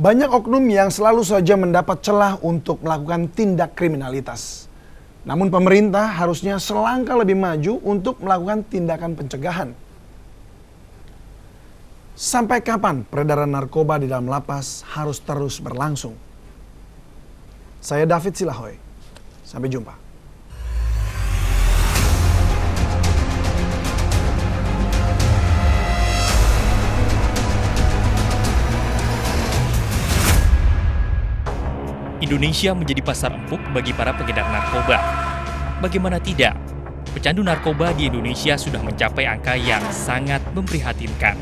Banyak oknum yang selalu saja mendapat celah untuk melakukan tindak kriminalitas. Namun pemerintah harusnya selangkah lebih maju untuk melakukan tindakan pencegahan. Sampai kapan peredaran narkoba di dalam lapas harus terus berlangsung? Saya David Silahoy. Sampai jumpa. Indonesia menjadi pasar empuk bagi para pengedar narkoba. Bagaimana tidak? Pecandu narkoba di Indonesia sudah mencapai angka yang sangat memprihatinkan.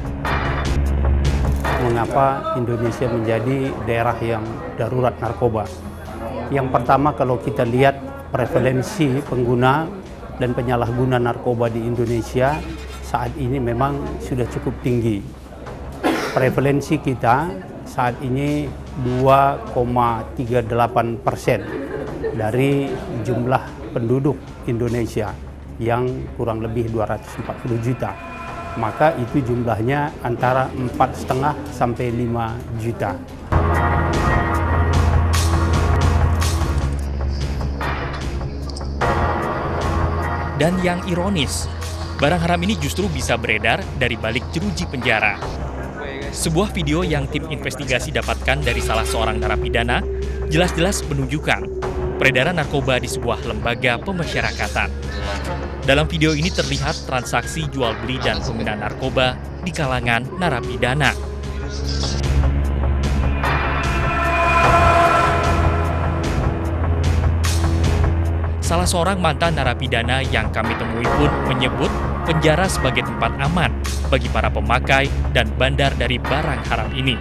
Mengapa Indonesia menjadi daerah yang darurat narkoba? Yang pertama, kalau kita lihat prevalensi pengguna dan penyalahguna narkoba di Indonesia saat ini memang sudah cukup tinggi. Prevalensi kita saat ini 2,38% dari jumlah penduduk Indonesia yang kurang lebih 240 juta. Maka itu jumlahnya antara 4,5 sampai 5 juta. Dan yang ironis, barang haram ini justru bisa beredar dari balik jeruji penjara. Sebuah video yang tim investigasi dapatkan dari salah seorang narapidana jelas-jelas menunjukkan peredaran narkoba di sebuah lembaga pemasyarakatan. Dalam video ini terlihat transaksi jual beli dan penggunaan narkoba di kalangan narapidana. Salah seorang mantan narapidana yang kami temui pun menyebut penjara sebagai tempat aman bagi para pemakai dan bandar dari barang haram ini.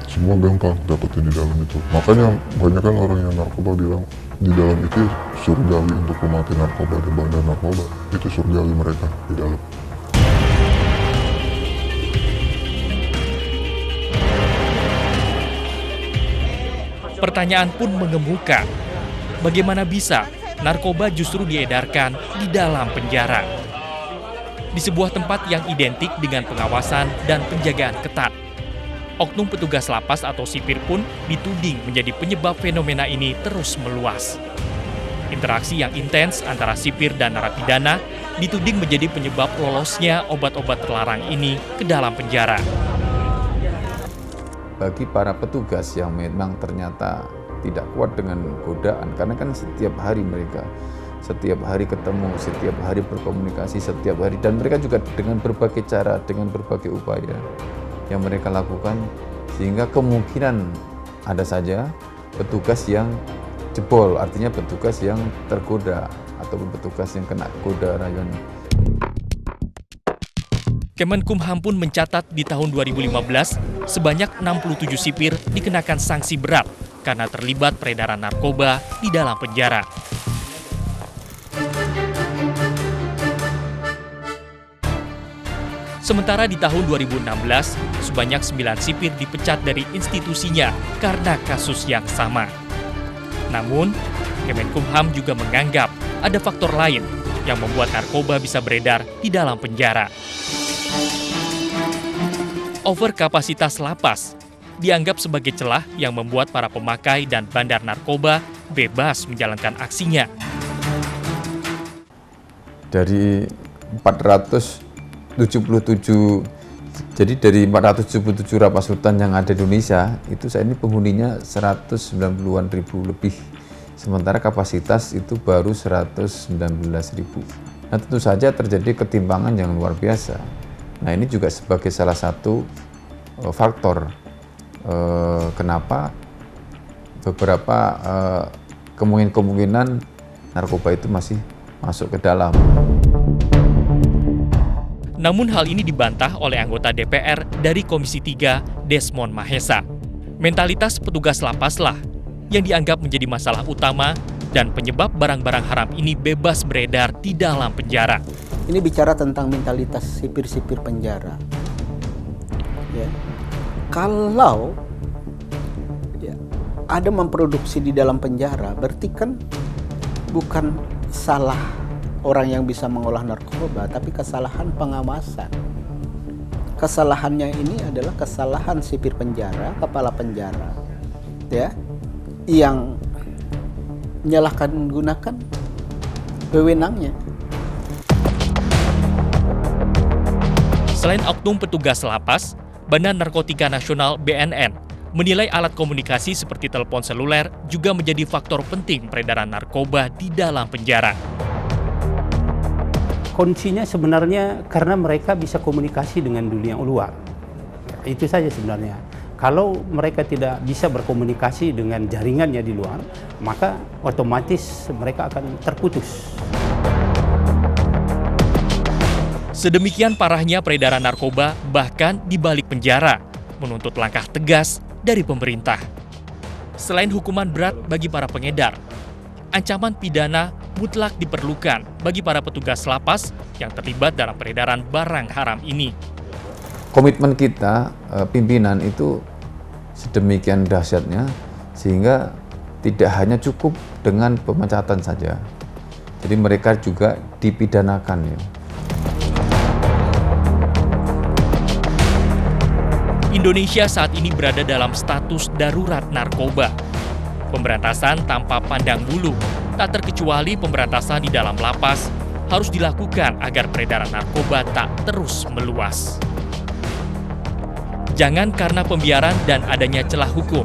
Semua gampang dapetin di dalam itu. Makanya banyak kan orang yang narkoba bilang di dalam itu surgawi untuk pemakaian narkoba dan bandar narkoba. Itu surgawi mereka di dalam. Pertanyaan pun mengemuka. Bagaimana bisa narkoba justru diedarkan di dalam penjara? Di sebuah tempat yang identik dengan pengawasan dan penjagaan ketat. Oknum petugas lapas atau sipir pun dituding menjadi penyebab fenomena ini terus meluas. Interaksi yang intens antara sipir dan narapidana dituding menjadi penyebab lolosnya obat-obat terlarang ini ke dalam penjara. Bagi para petugas yang memang ternyata tidak kuat dengan godaan, karena kan setiap hari ketemu, setiap hari berkomunikasi, setiap hari, dan mereka juga dengan berbagai cara, dengan berbagai upaya yang mereka lakukan, sehingga kemungkinan ada saja petugas yang jebol, artinya petugas yang tergoda ataupun petugas yang kena goda rayuan. Kemenkumham pun mencatat di tahun 2015 sebanyak 67 sipir dikenakan sanksi berat karena terlibat peredaran narkoba di dalam penjara. Sementara di tahun 2016, sebanyak 9 sipir dipecat dari institusinya karena kasus yang sama. Namun, Kemenkumham juga menganggap ada faktor lain yang membuat narkoba bisa beredar di dalam penjara. Overkapasitas lapas dianggap sebagai celah yang membuat para pemakai dan bandar narkoba bebas menjalankan aksinya. Dari 477, jadi dari 477 lapas rutan yang ada di Indonesia, itu saat ini penghuninya 190-an ribu lebih. Sementara kapasitas itu baru 119.000. Nah, tentu saja terjadi ketimpangan yang luar biasa. Nah, ini juga sebagai salah satu faktor kenapa beberapa kemungkinan narkoba itu masih masuk ke dalam. Namun hal ini dibantah oleh anggota DPR dari Komisi 3, Desmond Mahesa. Mentalitas petugas lapaslah yang dianggap menjadi masalah utama dan penyebab barang-barang haram ini bebas beredar di dalam penjara. Ini bicara tentang mentalitas sipir-sipir penjara. Ya. Kalau ada memproduksi di dalam penjara, berarti kan bukan salah orang yang bisa mengolah narkoba, tapi kesalahan pengawasan. kesalahannya ini adalah kesalahan sipir penjara, kepala penjara, ya, yang menyalahkan gunakan wewenangnya. Selain oknum petugas lapas, Badan Narkotika Nasional (BNN) menilai alat komunikasi seperti telepon seluler juga menjadi faktor penting peredaran narkoba di dalam penjara. Kuncinya sebenarnya karena mereka bisa komunikasi dengan dunia luar. Itu saja sebenarnya. Kalau mereka tidak bisa berkomunikasi dengan jaringannya di luar, maka otomatis mereka akan terputus. Sedemikian parahnya peredaran narkoba bahkan di balik penjara, menuntut langkah tegas dari pemerintah. Selain hukuman berat bagi para pengedar, ancaman pidana mutlak diperlukan bagi para petugas lapas yang terlibat dalam peredaran barang haram ini. Komitmen kita, pimpinan itu sedemikian dahsyatnya sehingga tidak hanya cukup dengan pemecatan saja. Jadi mereka juga dipidanakan ya. Indonesia saat ini berada dalam status darurat narkoba. Pemberantasan tanpa pandang bulu, tak terkecuali pemberantasan di dalam lapas, harus dilakukan agar peredaran narkoba tak terus meluas. Jangan karena pembiaran dan adanya celah hukum,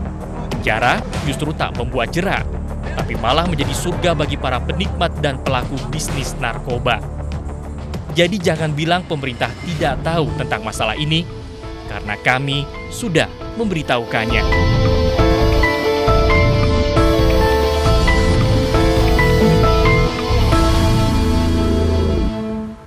penjara justru tak membuat jera, tapi malah menjadi surga bagi para penikmat dan pelaku bisnis narkoba. Jadi jangan bilang pemerintah tidak tahu tentang masalah ini, karena kami sudah memberitahukannya.